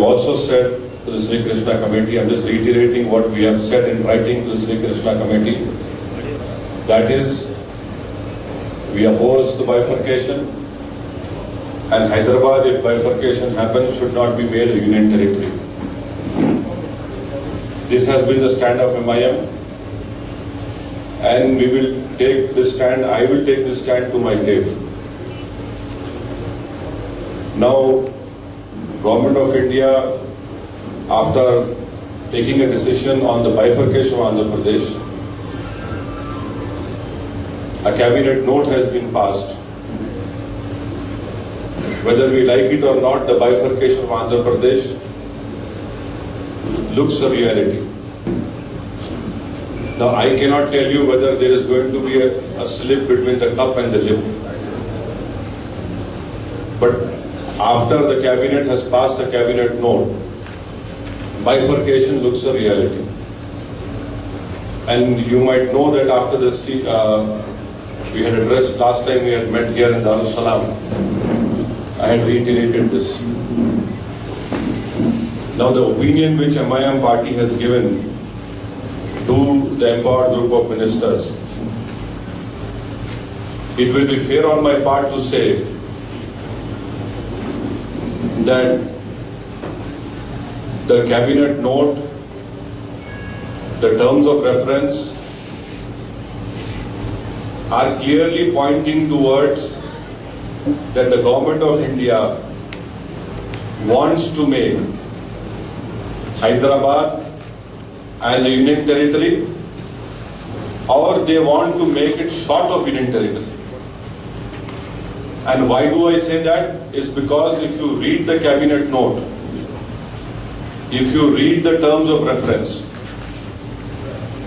also said to the Sri Krishna Committee, I'm just reiterating what we have said in writing to the Sri Krishna Committee. That is, we oppose the bifurcation, and Hyderabad, if bifurcation happens, should not be made a union territory. This has been the stand of MIM, and we will take this stand, I will take this stand to my grave. Now, Government of India, after taking a decision on the bifurcation of Andhra Pradesh, a cabinet note has been passed. Whether we like it or not, the bifurcation of Andhra Pradesh looks a reality. Now, I cannot tell you whether there is going to be a slip between the cup and the lip. But after the cabinet has passed a cabinet note, bifurcation looks a reality. And you might know that after the we had addressed last time we had met here in Darussalam, I had reiterated this. Now the opinion which MIM party has given to the empowered group of ministers, it will be fair on my part to say that the cabinet note, the terms of reference are clearly pointing towards that the Government of India wants to make Hyderabad as a union territory, or they want to make it short of union territory. And why do I say that? Is because if you read the cabinet note, if you read the terms of reference,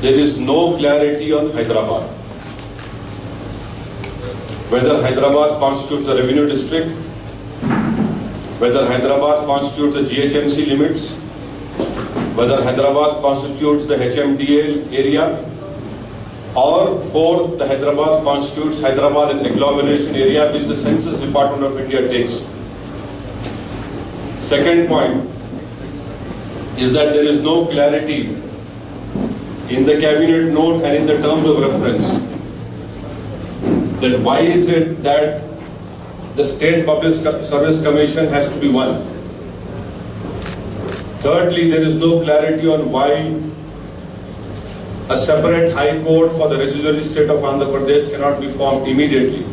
there is no clarity on Hyderabad. Whether Hyderabad constitutes the revenue district, whether Hyderabad constitutes the GHMC limits, whether Hyderabad constitutes the HMDA area, or fourth, the Hyderabad constitutes Hyderabad an agglomeration area which the Census Department of India takes. Second point is that there is no clarity in the cabinet note and in the terms of reference. Then why is it that the State Public Service Commission has to be one? Thirdly, there is no clarity on why a separate high court for the residuary state of Andhra Pradesh cannot be formed immediately.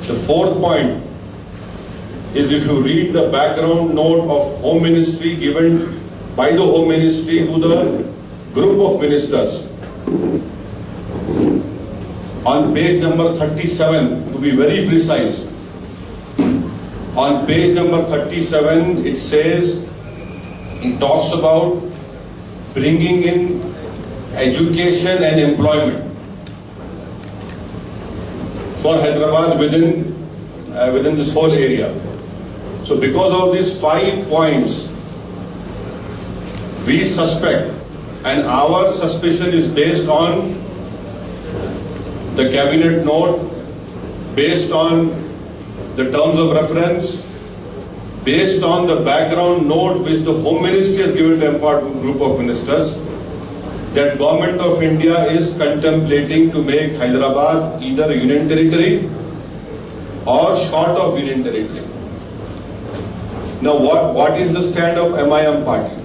The fourth point is, if you read the background note of Home Ministry given by the Home Ministry to the group of ministers, on page number 37, to be very precise, on page number 37 it says, it talks about bringing in education and employment for Hyderabad within this whole area. So because of these 5 points, we suspect, and our suspicion is based on the cabinet note, based on the terms of reference, based on the background note which the Home Ministry has given to empowered group of ministers, that Government of India is contemplating to make Hyderabad either a union territory or short of union territory. Now what is the stand of MIM party?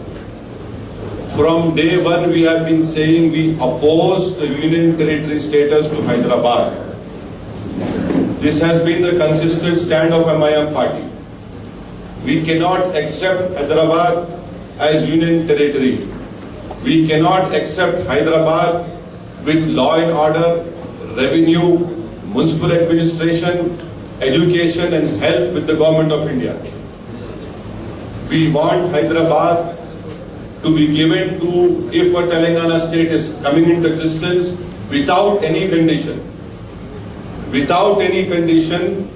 From day one we have been saying we oppose the union territory status to Hyderabad. This has been the consistent stand of MIM party. We cannot accept Hyderabad as union territory. We cannot accept Hyderabad with law and order, revenue, municipal administration, education and health with the Government of India. We want Hyderabad to be given to, if a Telangana state is coming into existence, without any condition. Without any condition,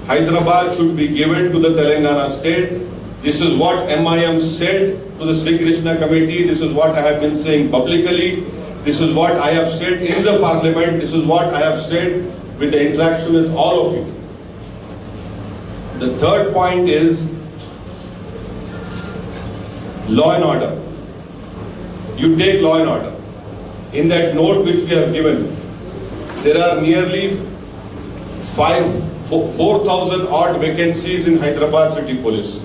Hyderabad should be given to the Telangana state. This is what MIM said to the Sri Krishna Committee. This is what I have been saying publicly. This is what I have said in the parliament. This is what I have said with the interaction with all of you. The third point is Law and order. You take law and order. In that note which we have given, there are nearly 4,000 odd vacancies in Hyderabad City Police.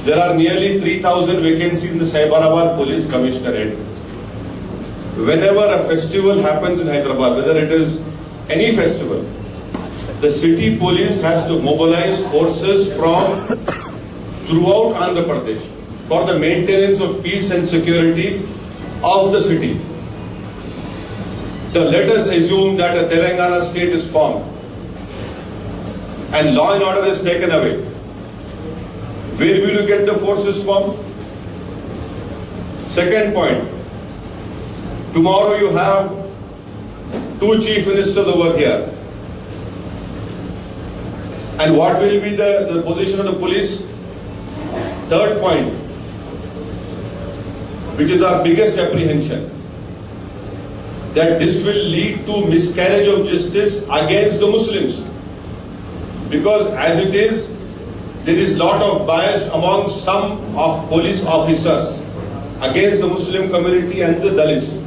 There are nearly 3,000 vacancies in the Cyberabad Police Commissionerate. Whenever a festival happens in Hyderabad, whether it is any festival, the city police has to mobilize forces from throughout Andhra Pradesh for the maintenance of peace and security of the city. Now let us assume that a Telangana state is formed and law and order is taken away. Where will you get the forces from? Second point, tomorrow you have two chief ministers over here. And what will be the position of the police? Third point, which is our biggest apprehension, that this will lead to miscarriage of justice against the Muslims. Because as it is, there is lot of bias among some of police officers against the Muslim community and the Dalits.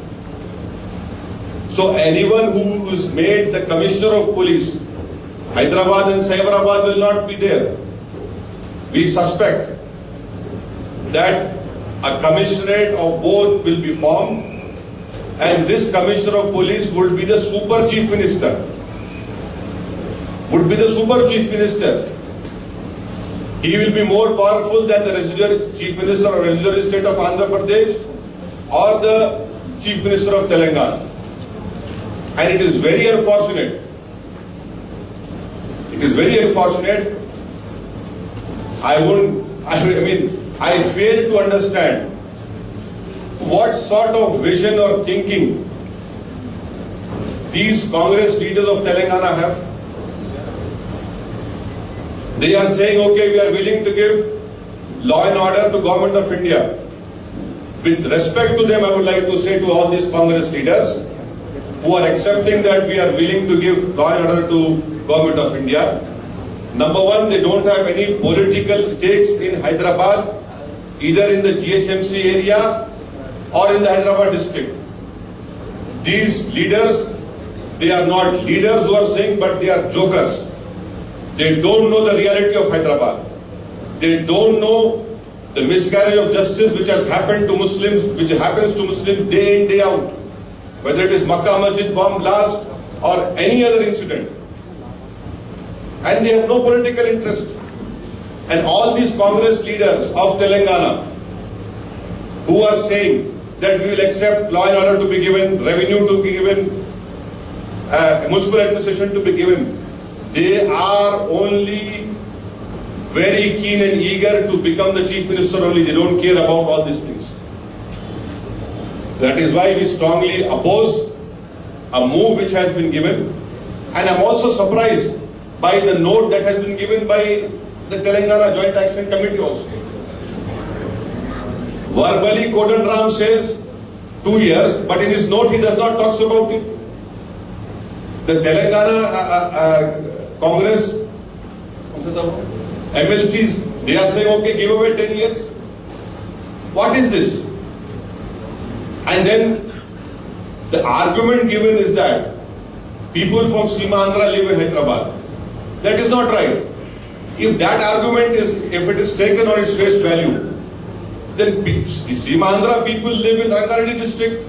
So anyone who is made the commissioner of police, Hyderabad and Cyberabad will not be there. We suspect that a commissionerate of both will be formed, and this commissioner of police would be the super chief minister. Would be the super chief minister. He will be more powerful than the residual chief minister or residual state of Andhra Pradesh or the chief minister of Telangana. And it is very unfortunate. It is very unfortunate. I fail to understand what sort of vision or thinking these Congress leaders of Telangana have. They are saying, okay, we are willing to give law and order to Government of India. With respect to them, I would like to say to all these Congress leaders who are accepting that we are willing to give law and order to Government of India. Number one, they don't have any political stakes in Hyderabad, either in the GHMC area or in the Hyderabad district. These leaders, they are not leaders who are saying, but they are jokers. They don't know the reality of Hyderabad. They don't know the miscarriage of justice which has happened to Muslims, which happens to Muslims day in, day out. Whether it is Makkah Masjid bomb blast or any other incident. And they have no political interest. And all these Congress leaders of Telangana who are saying that we will accept law and order to be given, revenue to be given, municipal administration to be given, they are only very keen and eager to become the chief minister only. They don't care about all these things. That is why we strongly oppose a move which has been given. And I'm also surprised by the note that has been given by the Telangana Joint Action Committee also. Verbally, Kodandaram says 2 years, but in his note he does not talk about it. The Telangana Congress, MLCs, they are saying, okay, give away 10 years. What is this? And then the argument given is that people from Seema-Andhra live in Hyderabad. That is not right. If that argument is, if it is taken on its face value, then Seema-Andhra people live in Rangareddy district,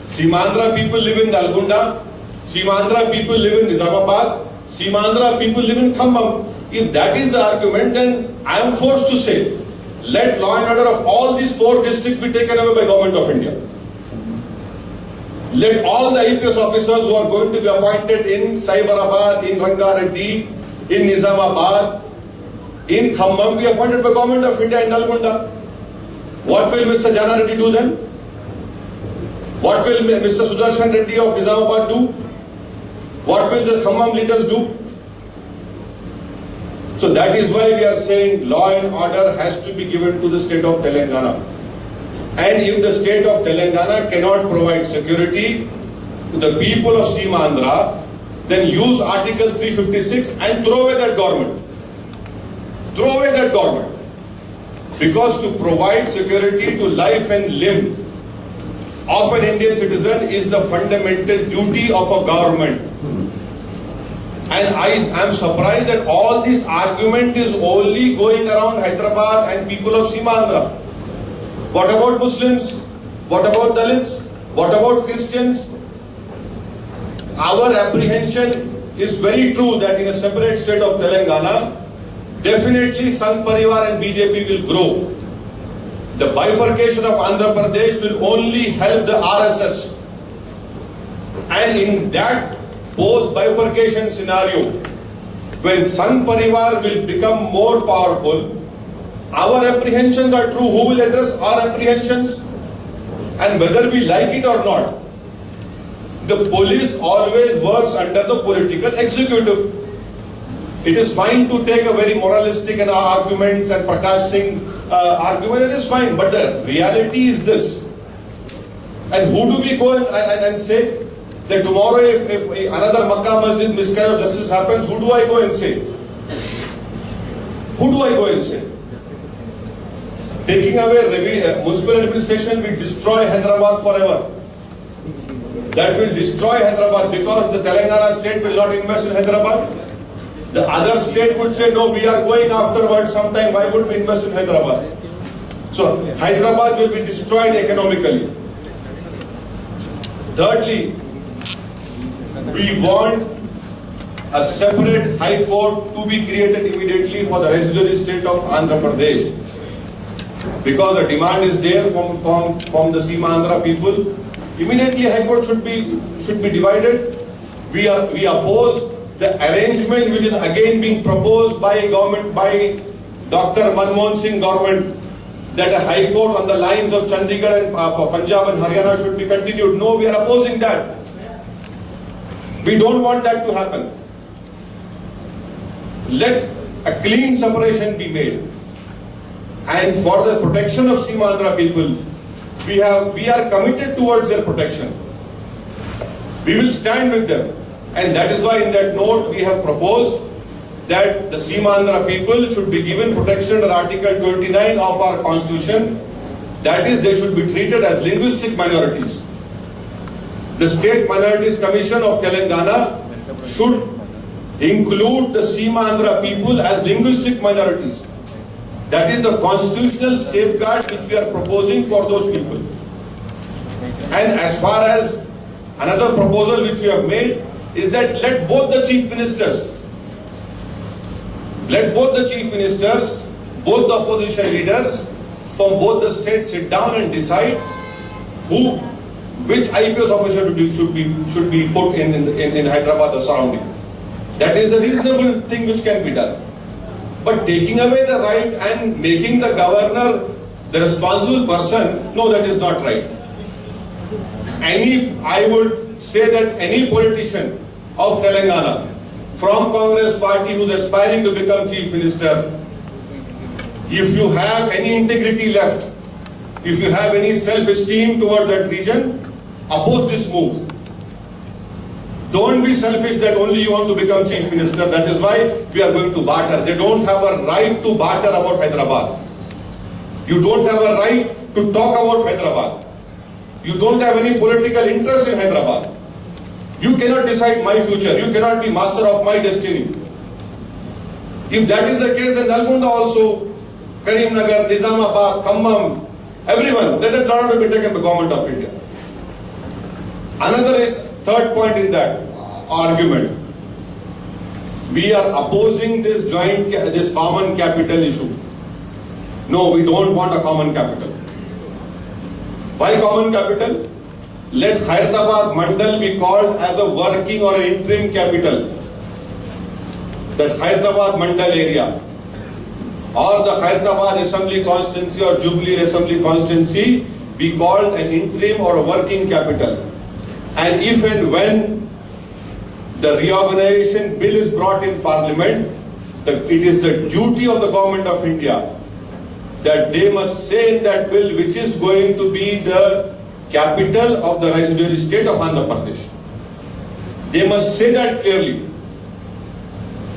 Seema-Andhra people live in Nalgonda, Seema-Andhra people live in Nizamabad, Seema-Andhra people live in Khammam. If that is the argument, then I am forced to say, let law and order of all these 4 districts be taken away by Government of India. Let all the IPS officers who are going to be appointed in Cyberabad, in Rangareddy, in Nizamabad, in Khammam be appointed by Government of India in Nalgonda. What will Mr. Jana Reddy do then? What will Mr. Sudarshan Reddy of Nizamabad do? What will the Khammam leaders do? So that is why we are saying law and order has to be given to the state of Telangana. And if the state of Telangana cannot provide security to the people of Seema-Andhra, then use Article 356 and throw away that government. Throw away that government. Because to provide security to life and limb of an Indian citizen is the fundamental duty of a government. And I am surprised that all this argument is only going around Hyderabad and people of Seemandhra. What about Muslims? What about Dalits? What about Christians? Our apprehension is very true that in a separate state of Telangana, definitely Sangh Parivar and BJP will grow. The bifurcation of Andhra Pradesh will only help the RSS. And in that post-bifurcation scenario, when Sangh Parivar will become more powerful, our apprehensions are true. Who will address our apprehensions? And whether we like it or not, the police always works under the political executive. It is fine to take a very moralistic and arguments and Prakash Singh argument, it is fine. But the reality is this. And who do we go and say that tomorrow if another Makkah Masjid miscarriage of justice happens, who do I go and say? Who do I go and say? Taking away municipal administration will destroy Hyderabad forever. That will destroy Hyderabad because the Telangana state will not invest in Hyderabad. The other state would say, no, we are going afterwards sometime, why would we invest in Hyderabad? So Hyderabad will be destroyed economically. Thirdly, we want a separate high court to be created immediately for the residuary state of Andhra Pradesh. Because the demand is there from the Seemandhra people. Immediately high court should be divided. We oppose the arrangement which is again being proposed by government, by Dr. Manmohan Singh government, that a high court on the lines of Chandigarh and for Punjab and Haryana should be continued. No, we are opposing that. We don't want that to happen. Let a clean separation be made. And for the protection of Seemandhra people, we are committed towards their protection. We will stand with them. And that is why in that note we have proposed that the Seemandhra people should be given protection under Article 29 of our Constitution. That is, they should be treated as linguistic minorities. The State Minorities Commission of Telangana should include the Seemandhra people as linguistic minorities. That is the constitutional safeguard which we are proposing for those people. And as far as another proposal which we have made is that let both the chief ministers, both the opposition leaders from both the states sit down and decide which IPS officer should be put in Hyderabad or surrounding. That is a reasonable thing which can be done. But taking away the right and making the governor the responsible person, no, that is not right. I would say that any politician of Telangana from Congress party who is aspiring to become chief minister, if you have any integrity left, if you have any self-esteem towards that region, oppose this move. Don't be selfish that only you want to become chief minister. That is why we are going to barter. They don't have a right to barter about Hyderabad. You don't have a right to talk about Hyderabad. You don't have any political interest in Hyderabad. You cannot decide my future. You cannot be master of my destiny. If that is the case, then Nalgonda also, Karimnagar, Nizamabad, Khammam, everyone, let it not be taken by the government of India. Another third point in that argument, we are opposing this common capital issue. No, we don't want a common capital. Why common capital? Let Khairtabad Mandal be called as a working or interim capital. That Khairtabad Mandal area or the Khairtabad Assembly Constituency or Jubilee Assembly Constituency be called an interim or a working capital. And if and when the reorganization bill is brought in Parliament, it is the duty of the Government of India that they must say in that bill which is going to be the capital of the residuary state of Andhra Pradesh. They must say that clearly.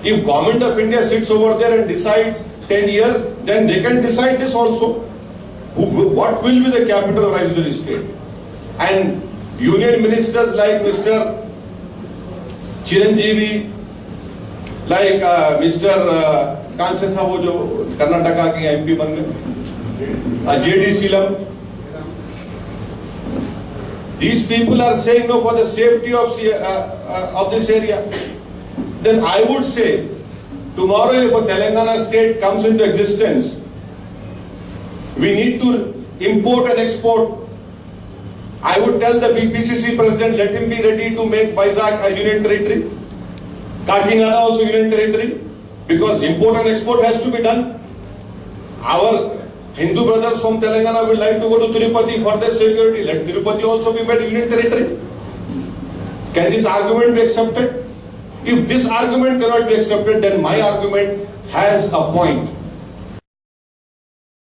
If Government of India sits over there and decides 10 years, then they can decide this also. What will be the capital of Rajasthan state? And union ministers like Mr. Chiranjeevi, like Mr. कहाँ से था वो जो कर्नाटका के MP बन गए, J.D. Silam. These people are saying no for the safety of this area. Then I would say, tomorrow if a Telangana state comes into existence, we need to import and export. I would tell the BPCC president, let him be ready to make Vizag a union territory. Kakinada also union territory. Because import and export has to be done. Our Hindu brothers from Telangana would like to go to Tirupati for their security. Let Tirupati also be made union territory. Can this argument be accepted? If this argument cannot be accepted, then my argument has a point.